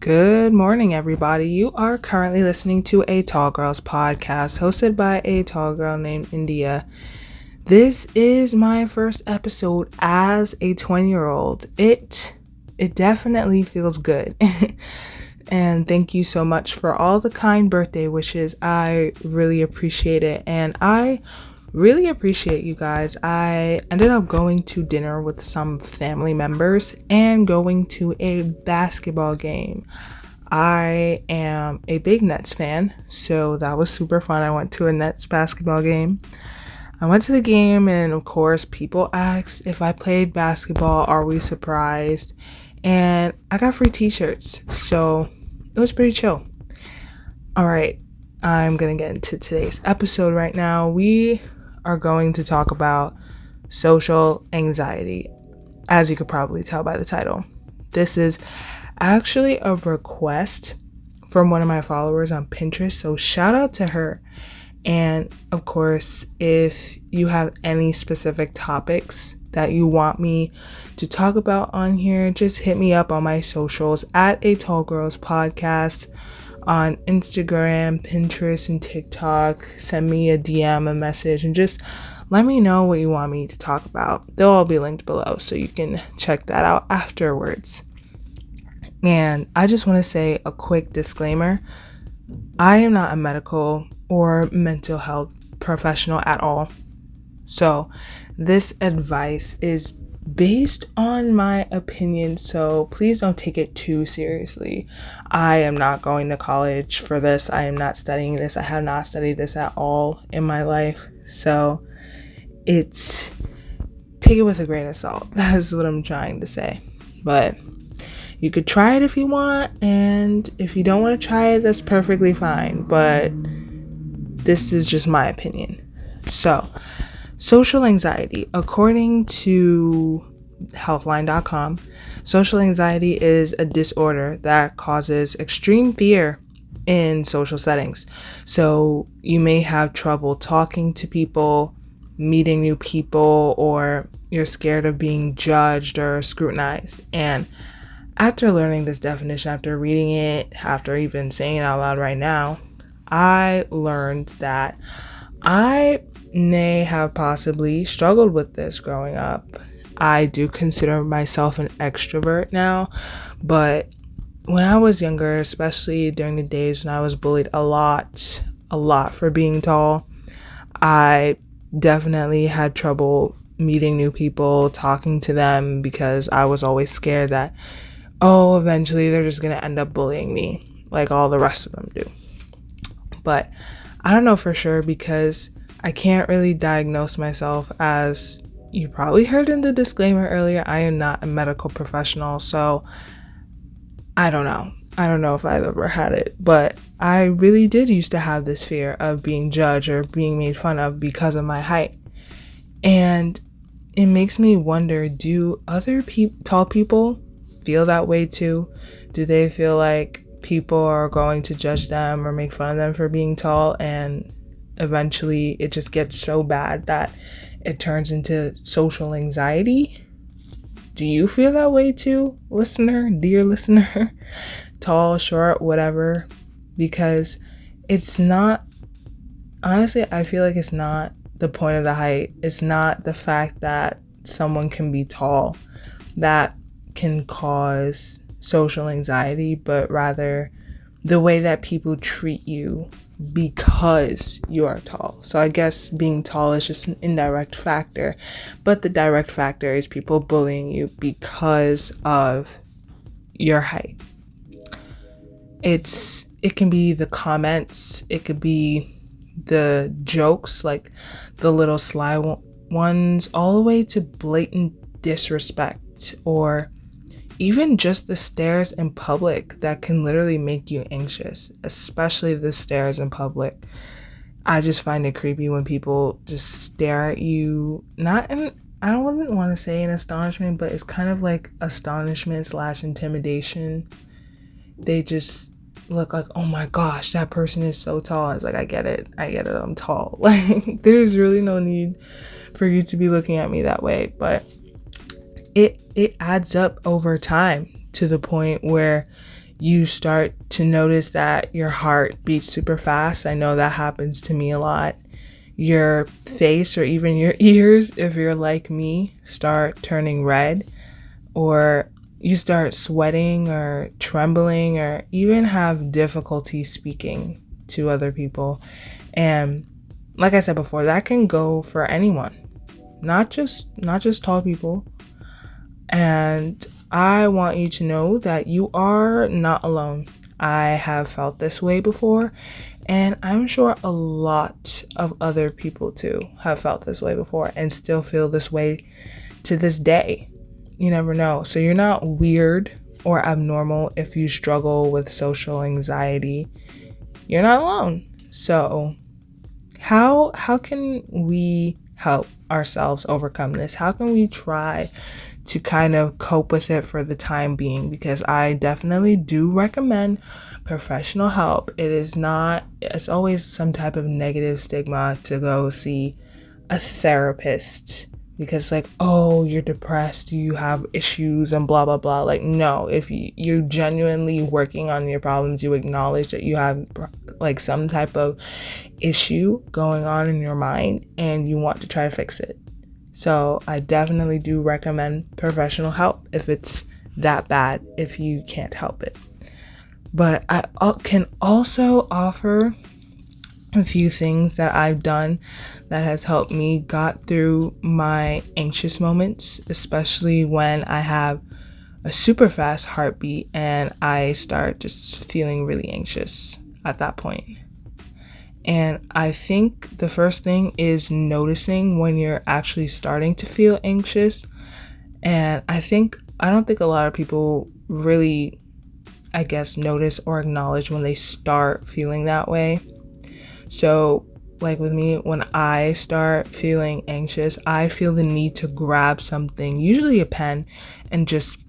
Good morning, everybody. You are currently listening to a Tall Girls podcast hosted by a tall girl named India. This is my first episode as a 20-year-old. It definitely feels good. And thank you so much for all the kind birthday wishes. I really appreciate it. And I really appreciate you guys. I ended up going to dinner with some family members and going to a basketball game. I am a big Nets fan, so that was super fun. I went to a Nets basketball game. I went to the game, and of course, people asked if I played basketball. Are we surprised? And I got free t-shirts, so it was pretty chill. All right, I'm gonna get into today's episode right now. We are going to talk about social anxiety, as you could probably tell by the title. This is actually a request from one of my followers on Pinterest, so shout out to her. And of course, if you have any specific topics that you want me to talk about on here, just hit me up on my socials at a Tall Girls Podcast on Instagram, Pinterest, and TikTok. Send me a DM, a message, and just let me know what you want me to talk about. They'll all be linked below, so you can check that out afterwards. And I just want to say a quick disclaimer. I am not a medical or mental health professional at all. So this advice is based on my opinion, so please don't take it too seriously. I am not going to college for this. I am not studying this. I have not studied this at all in my life. So take it with a grain of salt. That's what I'm trying to say. But you could try it if you want, and if you don't want to try it, that's perfectly fine. But this is just my opinion. So, social anxiety. According to healthline.com, social anxiety is a disorder that causes extreme fear in social settings. So you may have trouble talking to people, meeting new people, or you're scared of being judged or scrutinized. And after learning this definition, after reading it, after even saying it out loud right now, I learned that I may have possibly struggled with this growing up. I do consider myself an extrovert now, but when I was younger, especially during the days when I was bullied a lot for being tall, I definitely had trouble meeting new people, talking to them, because I was always scared that, eventually they're just going to end up bullying me like all the rest of them do. But I don't know for sure, because I can't really diagnose myself. As you probably heard in the disclaimer earlier, I am not a medical professional, so I don't know. I don't know if I've ever had it, but I really did used to have this fear of being judged or being made fun of because of my height. And it makes me wonder, do other tall people feel that way too? Do they feel like people are going to judge them or make fun of them for being tall, and eventually it just gets so bad that it turns into social anxiety? Do you feel that way too, dear listener? Tall, short, whatever. Because it's not, honestly, I feel like it's not the point of the height. It's not the fact that someone can be tall that can cause social anxiety, but rather the way that people treat you because you are tall. So I guess being tall is just an indirect factor, but the direct factor is people bullying you because of your height. It can be the comments, it could be the jokes, like the little sly ones, all the way to blatant disrespect, or even just the stares in public that can literally make you anxious, especially the stares in public. I just find it creepy when people just stare at you, I wouldn't want to say in astonishment, but it's kind of like astonishment / intimidation. They just look like, oh my gosh, that person is so tall. It's like, I get it, I'm tall. Like, there's really no need for you to be looking at me that way, but it adds up over time to the point where you start to notice that your heart beats super fast. I know that happens to me a lot. Your face or even your ears, if you're like me, start turning red, or you start sweating or trembling or even have difficulty speaking to other people. And like I said before, that can go for anyone, not just tall people. And I want you to know that you are not alone. I have felt this way before, and I'm sure a lot of other people too have felt this way before and still feel this way to this day. You never know. So you're not weird or abnormal if you struggle with social anxiety. You're not alone. So how can we help ourselves overcome this? How can we try to kind of cope with it for the time being? Because I definitely do recommend professional help. It's always some type of negative stigma to go see a therapist because like, oh, you're depressed, you have issues and blah, blah, blah. Like, no, if you're genuinely working on your problems, you acknowledge that you have like some type of issue going on in your mind and you want to try to fix it. So I definitely do recommend professional help if it's that bad, if you can't help it. But I can also offer a few things that I've done that has helped me got through my anxious moments, especially when I have a super fast heartbeat and I start just feeling really anxious at that point. And I think the first thing is noticing when you're actually starting to feel anxious. And I don't think a lot of people really, I guess, notice or acknowledge when they start feeling that way. So like with me, when I start feeling anxious, I feel the need to grab something, usually a pen, and just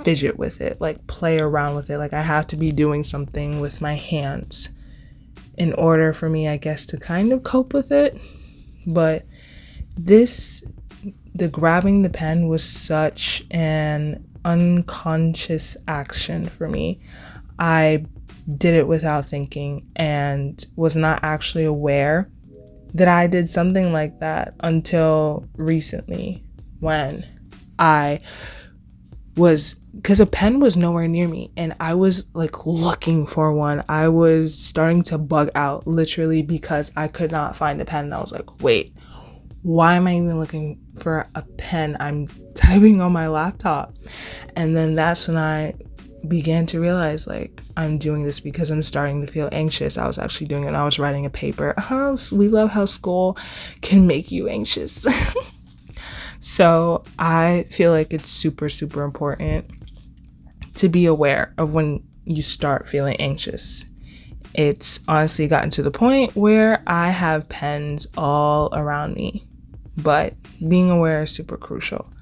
fidget with it, like play around with it. Like I have to be doing something with my hands in order for me, I guess, to kind of cope with it. But the grabbing the pen was such an unconscious action for me. I did it without thinking and was not actually aware that I did something like that until recently when because a pen was nowhere near me and I was like looking for one. I was starting to bug out literally because I could not find a pen. And I was like, wait, why am I even looking for a pen? I'm typing on my laptop. And then that's when I began to realize like I'm doing this because I'm starting to feel anxious. I was actually doing it. I was writing a paper. We love how school can make you anxious. So I feel like it's super, super important to be aware of when you start feeling anxious. It's honestly gotten to the point where I have pens all around me, but being aware is super crucial.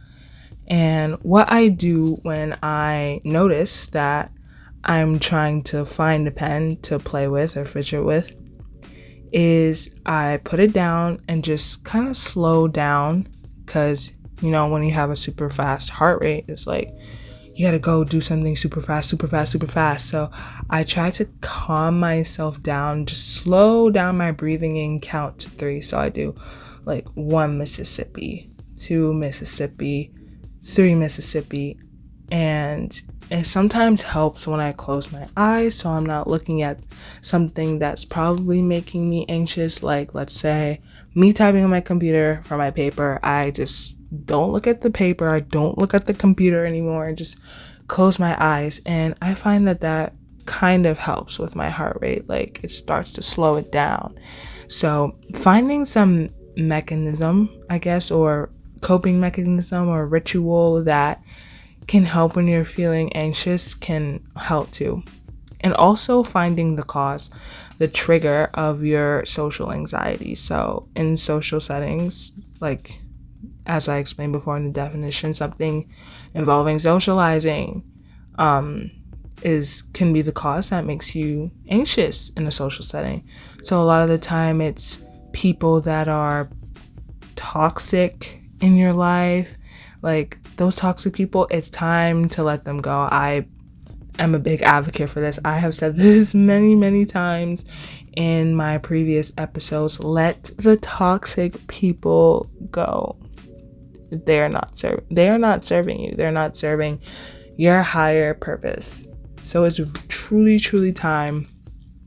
And what I do when I notice that I'm trying to find a pen to play with or fidget with is I put it down and just kind of slow down, because you know when you have a super fast heart rate, it's like you gotta go do something super fast, super fast, super fast. So I try to calm myself down, just slow down my breathing and count to 3. So I do like 1 Mississippi, 2 Mississippi, 3 Mississippi. And it sometimes helps when I close my eyes so I'm not looking at something that's probably making me anxious. Like let's say me typing on my computer for my paper, I just don't look at the paper, I don't look at the computer anymore, and just close my eyes. And I find that kind of helps with my heart rate. Like it starts to slow it down. So finding some mechanism, I guess, or coping mechanism or ritual that can help when you're feeling anxious can help too. And also finding the cause, the trigger of your social anxiety. So in social settings, like as I explained before in the definition, something involving socializing can be the cause that makes you anxious in a social setting. So a lot of the time it's people that are toxic in your life. Like those toxic people, it's time to let them go. am a big advocate for this. I have said this many, many times in my previous episodes. Let the toxic people go. They are not serving you. They're not serving your higher purpose. So it's truly, truly time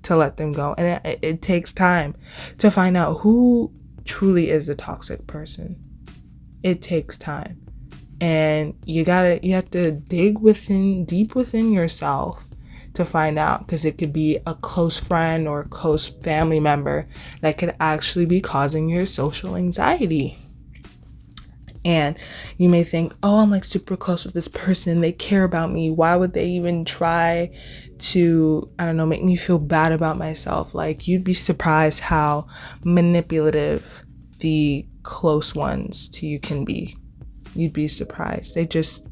to let them go. And it takes time to find out who truly is a toxic person. It takes time. And you have to dig deep within yourself to find out, because it could be a close friend or a close family member that could actually be causing your social anxiety. And you may think, oh, I'm like super close with this person. They care about me. Why would they even try to, make me feel bad about myself? Like, you'd be surprised how manipulative the close ones to you can be. You'd be surprised. They just,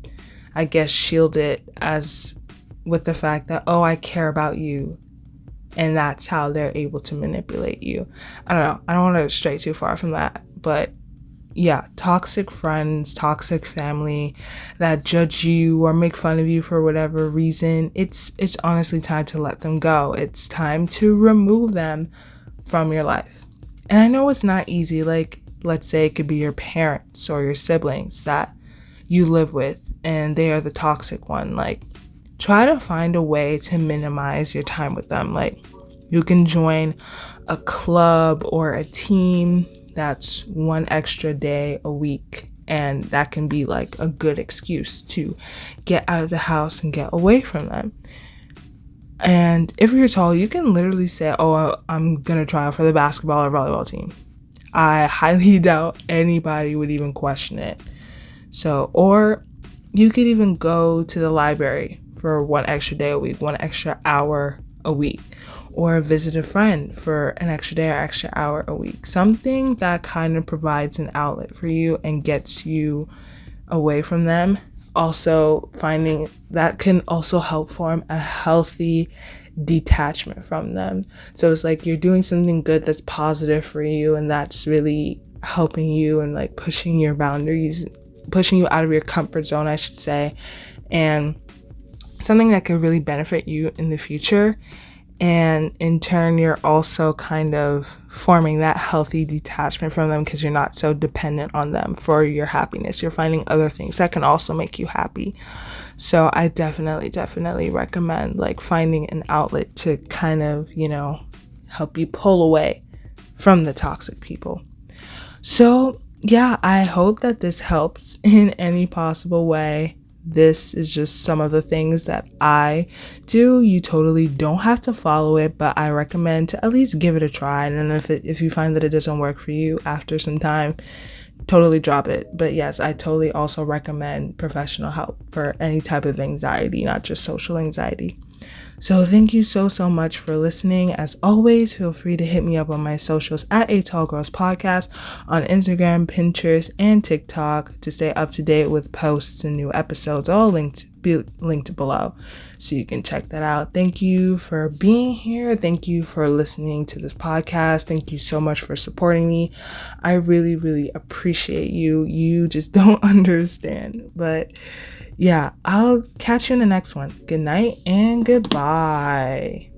I guess, shield it as with the fact that, oh, I care about you. And that's how they're able to manipulate you. I don't know. I don't want to stray too far from that. But yeah, toxic friends, toxic family that judge you or make fun of you for whatever reason, it's honestly time to let them go. It's time to remove them from your life. And I know it's not easy. Like, let's say it could be your parents or your siblings that you live with and they are the toxic one. Like, try to find a way to minimize your time with them. Like, you can join a club or a team that's one extra day a week. And that can be like a good excuse to get out of the house and get away from them. And if you're tall, you can literally say, oh, I'm going to try out for the basketball or volleyball team. I highly doubt anybody would even question it. So, or you could even go to the library for one extra day a week, one extra hour a week, or visit a friend for an extra day or extra hour a week. Something that kind of provides an outlet for you and gets you away from them. Also, finding that can also help form a healthy detachment from them. So it's like you're doing something good that's positive for you, and that's really helping you and like pushing your boundaries, pushing you out of your comfort zone, I should say, and something that could really benefit you in the future. And in turn, you're also kind of forming that healthy detachment from them because you're not so dependent on them for your happiness. You're finding other things that can also make you happy. So I definitely recommend like finding an outlet to kind of, help you pull away from the toxic people. So yeah, I hope that this helps in any possible way. This is just some of the things that I do. You totally don't have to follow it, but I recommend to at least give it a try. And if you find that it doesn't work for you after some time, totally drop it. But yes, I totally also recommend professional help for any type of anxiety, not just social anxiety. So thank you so much for listening. As always, feel free to hit me up on my socials at A Tall Girls Podcast on Instagram, Pinterest, and TikTok to stay up to date with posts and new episodes, all linked below, so you can check that out. Thank you for being here. Thank you for listening to this podcast. Thank you so much for supporting me. I really appreciate you. You just don't understand. But yeah, I'll catch you in the next one. Good night and goodbye.